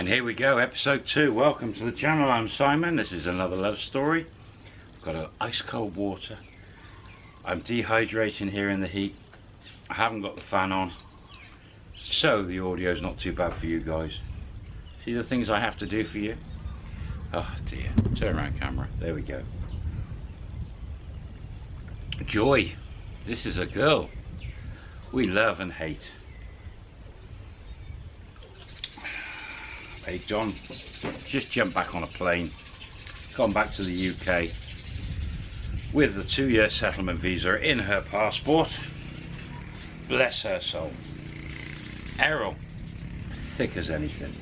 And here we go, episode 2. Welcome to the channel. I'm Simon. This is another love story. I've got an ice cold water. I'm dehydrating here in the heat. I haven't got the fan on, so the audio is not too bad for you guys. See the things I have to do for you? Oh dear. Turn around camera. There we go. Joy. This is a girl we love and hate. Hey John, just jumped back on a plane, gone back to the UK with the 2-year settlement visa in her passport. Bless her soul. Errol, thick as anything.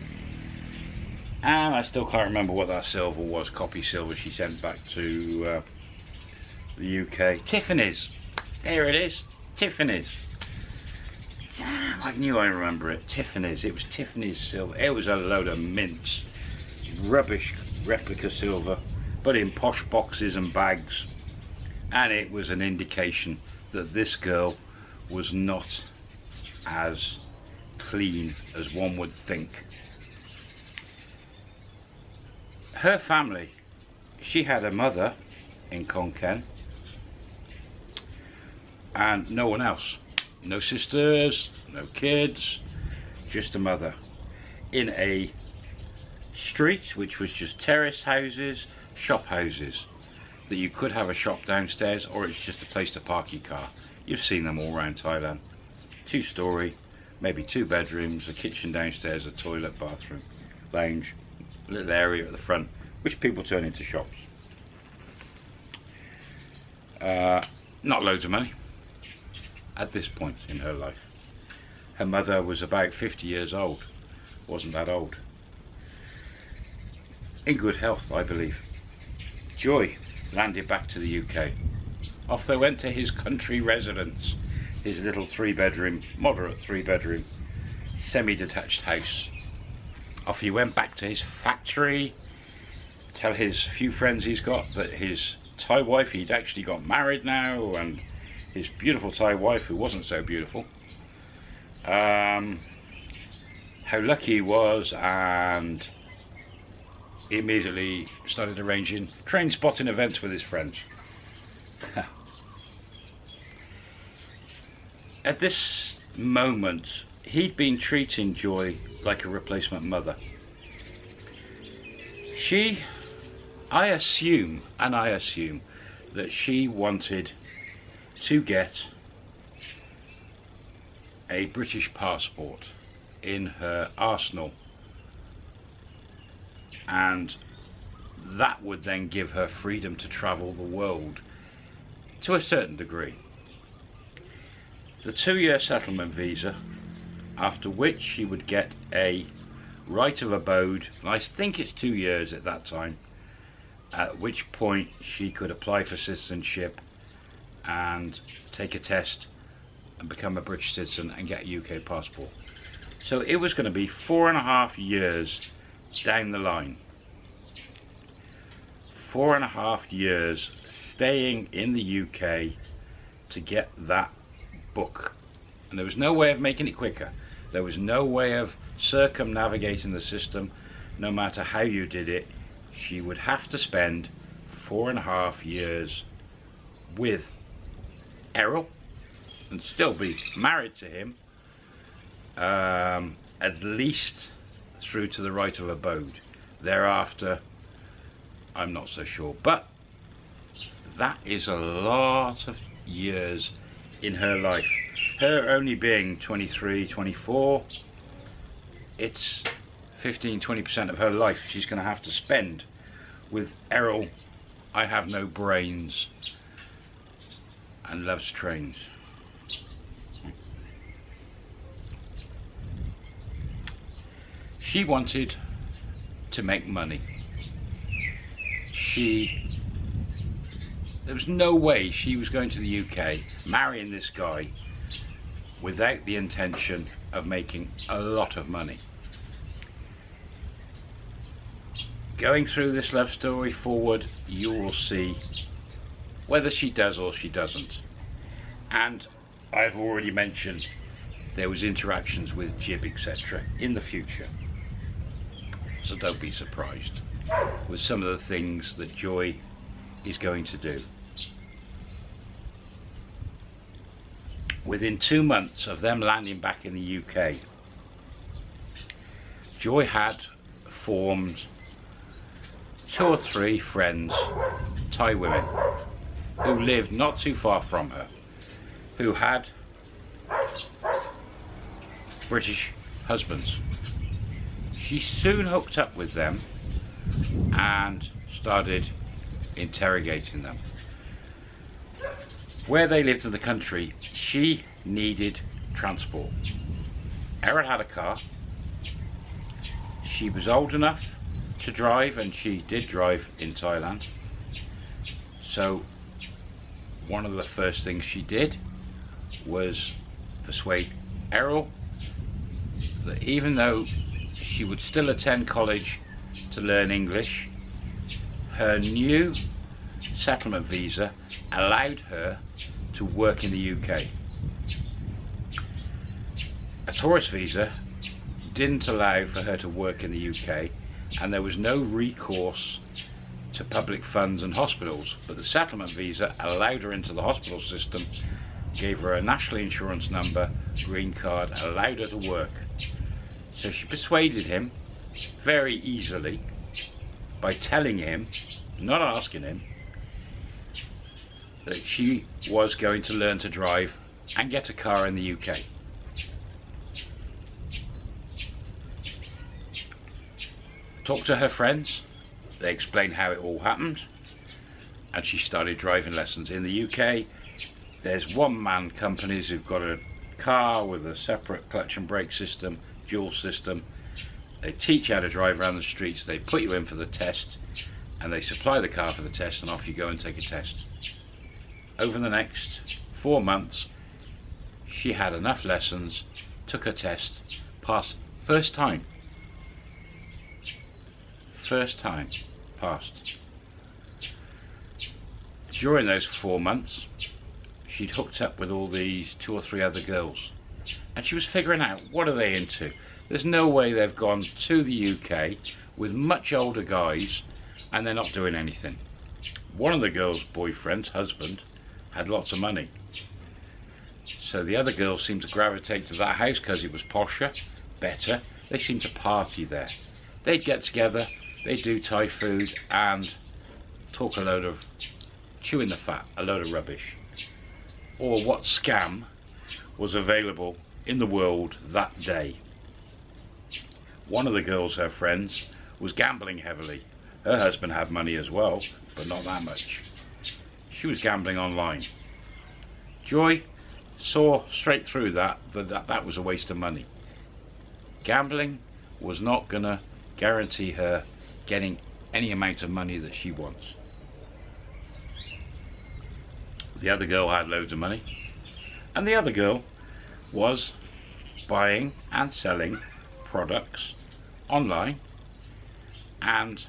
And I still can't remember what that silver was, copy silver she sent back to the UK. Tiffany's, there it is, Tiffany's. Damn, I knew I remember it. Tiffany's. It was Tiffany's silver. It was a load of mints, rubbish replica silver, but in posh boxes and bags. And it was an indication that this girl was not as clean as one would think. Her family, she had a mother in Konkan and no one else. No sisters, no kids, just a mother in a street which was just terrace houses, shop houses, that you could have a shop downstairs or it's just a place to park your car. You've seen them all around Thailand. 2-story, maybe 2 bedrooms, a kitchen downstairs, a toilet, bathroom, lounge, a little area at the front which people turn into shops. Not loads of money at this point in her life. Her mother was about 50 years old, wasn't that old. In good health, I believe. Joy landed back to the UK. Off they went to his country residence, his little 3-bedroom, moderate 3-bedroom, semi-detached house. Off he went back to his factory, tell his few friends he's got that his Thai wife, he'd actually got married now, and his beautiful Thai wife, who wasn't so beautiful, how lucky he was, and he immediately started arranging train spotting events with his friends. At this moment, he'd been treating Joy like a replacement mother. I assume that she wanted to get a British passport in her arsenal, and that would then give her freedom to travel the world to a certain degree. The 2-year settlement visa, after which she would get a right of abode, and I think it's 2 years at that time, at which point she could apply for citizenship and take a test and become a British citizen and get a UK passport. So it was going to be 4.5 years down the line. 4.5 years staying in the UK to get that book. And there was no way of making it quicker. There was no way of circumnavigating the system. No matter how you did it, she would have to spend 4.5 years with Errol and still be married to him, at least through to the right of abode. Thereafter, I'm not so sure, but that is a lot of years in her life. Her only being 23, 24, it's 15-20% of her life she's going to have to spend with Errol. I have no brains and loves trains. She wanted to make money. There was no way she was going to the UK, marrying this guy, without the intention of making a lot of money. Going through this love story forward, you will see whether she does or she doesn't. And I've already mentioned there was interactions with Jib, etc. in the future. so don't be surprised with some of the things that Joy is going to do. Within 2 months of them landing back in the UK, Joy had formed 2 or 3 friends, Thai women, who lived not too far from her, who had British husbands. She soon hooked up with them and started interrogating them. Where they lived in the country, she needed transport. Errol had a car. She was old enough to drive, and she did drive in Thailand. So one of the first things she did was persuade Errol that even though she would still attend college to learn English, her new settlement visa allowed her to work in the UK. A tourist visa didn't allow for her to work in the UK, and there was no recourse to public funds and hospitals, but the settlement visa allowed her into the hospital system, gave her a national insurance number, green card, allowed her to work. So she persuaded him very easily by telling him, not asking him, that she was going to learn to drive and get a car in the UK. Talked to her friends, they explained how it all happened, and she started driving lessons. In the UK, there's one-man companies who've got a car with a separate clutch and brake system, dual system. They teach you how to drive around the streets, they put you in for the test, and they supply the car for the test, and off you go and take a test. Over the next 4 months, she had enough lessons, took a test, passed first time. First time, passed. During those 4 months, she'd hooked up with all these 2 or 3 other girls, and she was figuring out, what are they into? There's no way they've gone to the UK with much older guys and they're not doing anything. One of the girls' boyfriend's husband had lots of money, so the other girls seemed to gravitate to that house because it was posher, better. They seemed to party there. They'd get together, they'd do Thai food and talk a load of, chewing the fat, a load of rubbish, or what scam was available in the world that day. One of the girls, her friends, was gambling heavily. Her husband had money as well, but not that much. She was gambling online. Joy saw straight through that was a waste of money. Gambling was not going to guarantee her getting any amount of money that she wants. The other girl had loads of money, and the other girl was buying and selling products online and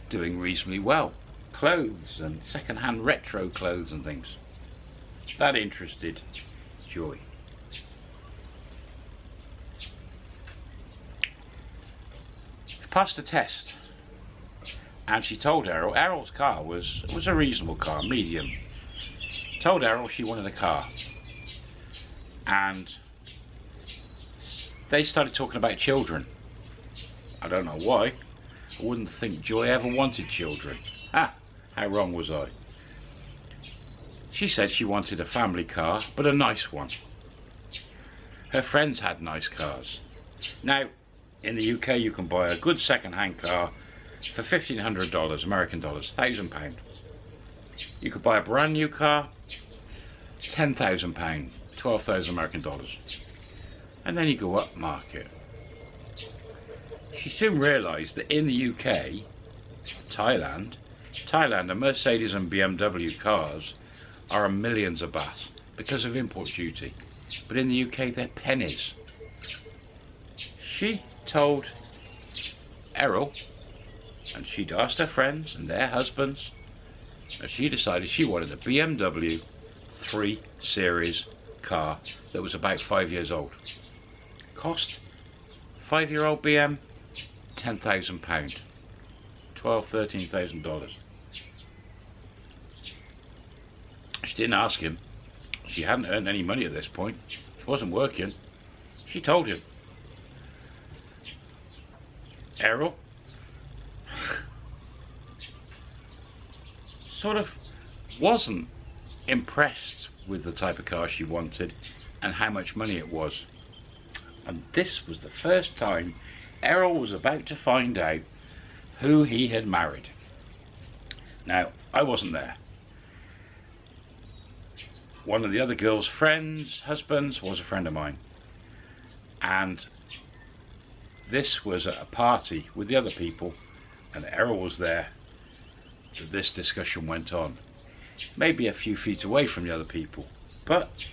doing reasonably well. Clothes and second-hand retro clothes and things. That interested Joy. She passed a test, and she told Errol. Errol's car was a reasonable car, medium. Told Errol she wanted a car, and they started talking about children. I don't know why. I wouldn't think Joy ever wanted children. Ah, how wrong was I? She said she wanted a family car, but a nice one. Her friends had nice cars. Now, in the UK you can buy a good second-hand car for $1,500 American dollars, £1,000. You could buy a brand new car, £10,000, 12,000 American dollars. And then you go up market. She soon realised that in the UK, Thailand, a Mercedes and BMW cars are millions of baht because of import duty. But in the UK, they're pennies. She told Errol, and she'd asked her friends and their husbands, and she decided she wanted a BMW 3 Series car that was about 5 years old. Cost 5-year-old BM, £10,000. $12,000–13,000. She didn't ask him. She hadn't earned any money at this point. She wasn't working. She told him. Errol sort of wasn't impressed with the type of car she wanted and how much money it was. And this was the first time Errol was about to find out who he had married. Now, I wasn't there. One of the other girl's friends' husbands was a friend of mine, and this was at a party with the other people, and Errol was there that this discussion went on, maybe a few feet away from the other people. But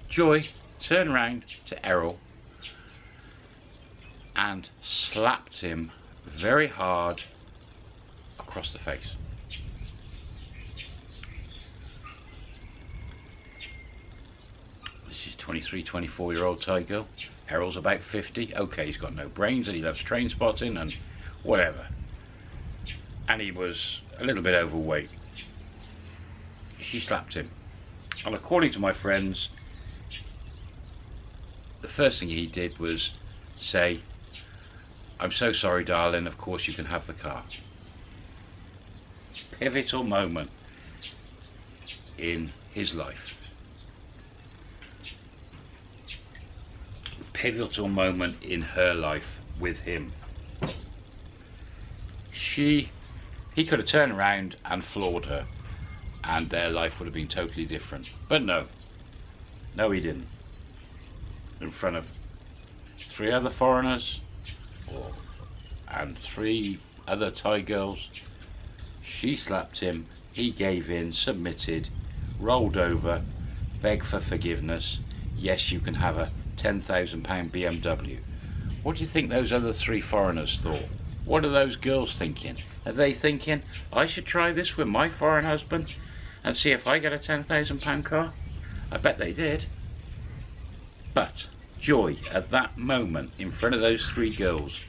Joy turned round to Errol and slapped him very hard across the face. This is 23, 24-year-old Thai girl. Errol's about 50. Okay, he's got no brains and he loves train spotting and whatever. And he was a little bit overweight. She slapped him. And according to my friends, the first thing he did was say, "I'm so sorry, darling, of course you can have the car." Pivotal moment in his life. Pivotal moment in her life with him. He could have turned around and floored her and their life would have been totally different. But no, he didn't. In front of 3 other foreigners and 3 other Thai girls, she slapped him, he gave in, submitted, rolled over, begged for forgiveness. Yes, you can have a £10,000 BMW. What do you think those other 3 foreigners thought? What are those girls thinking? Are they thinking, I should try this with my foreign husband and see if I get a £10,000 car? I bet they did. But Joy, at that moment, in front of those 3 girls,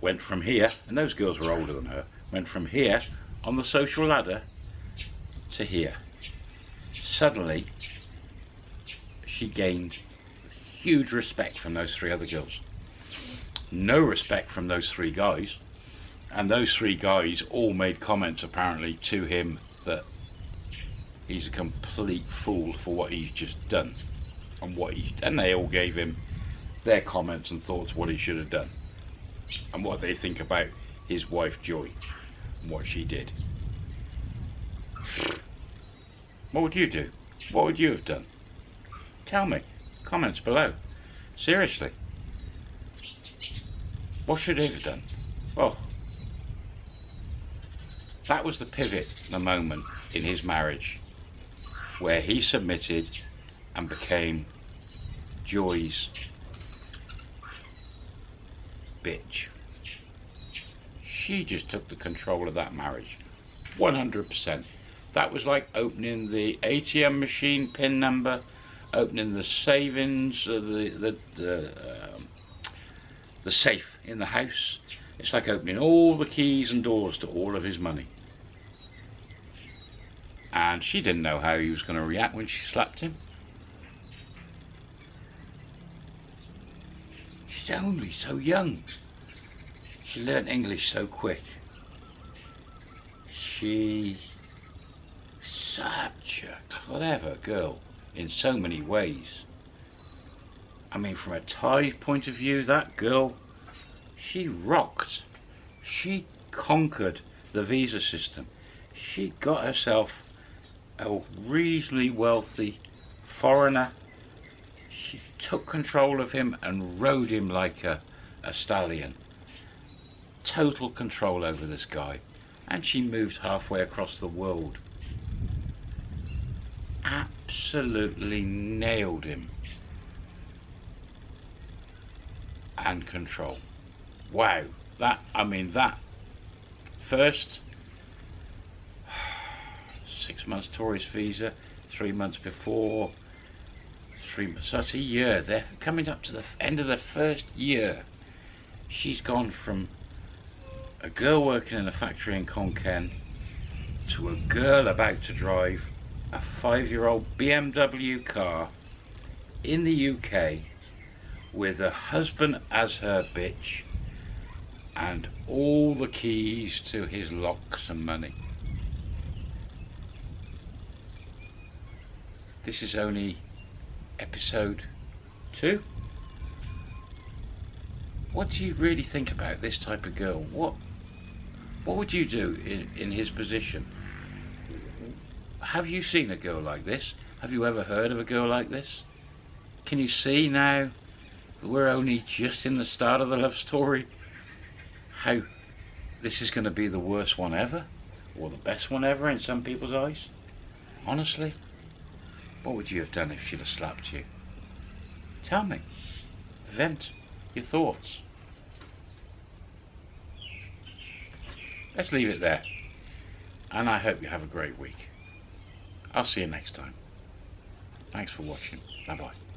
went from here, and those girls were older than her, went from here on the social ladder to here. Suddenly, she gained huge respect from those 3 other girls. No respect from those 3 guys. And those 3 guys all made comments apparently to him that he's a complete fool for what he's just done. And they all gave him their comments and thoughts what he should have done. And what they think about his wife Joy and what she did. What would you do? What would you have done? Tell me. Comments below. Seriously. What should he have done? Well, that was the pivot, the moment in his marriage where he submitted and became Joy's bitch. She just took the control of that marriage, 100%. That was like opening the ATM machine PIN number, opening the savings, the safe in the house. It's like opening all the keys and doors to all of his money. And she didn't know how he was going to react when she slapped him. She's only so young. She learned English so quick. She's such a clever girl in so many ways. I mean, from a Thai point of view, that girl, she rocked. She conquered the visa system. She got herself a reasonably wealthy foreigner. She took control of him and rode him like a stallion. Total control over this guy. And she moved halfway across the world. Absolutely nailed him. And control. Wow. That first 6 months tourist visa, 3 months before, 3 months. So it's a year. They're coming up to the end of the first year. She's gone from a girl working in a factory in Konkan to a girl about to drive a 5-year-old BMW car in the UK with a husband as her bitch and all the keys to his locks and money. This is only episode 2. What do you really think about this type of girl? What would you do in his position? Have you seen a girl like this? Have you ever heard of a girl like this? Can you see now that we're only just in the start of the love story how this is going to be the worst one ever, or the best one ever in some people's eyes? Honestly, what would you have done if she'd have slapped you? Tell me. Vent your thoughts. Let's leave it there, and I hope you have a great week. I'll see you next time. Thanks for watching. Bye bye.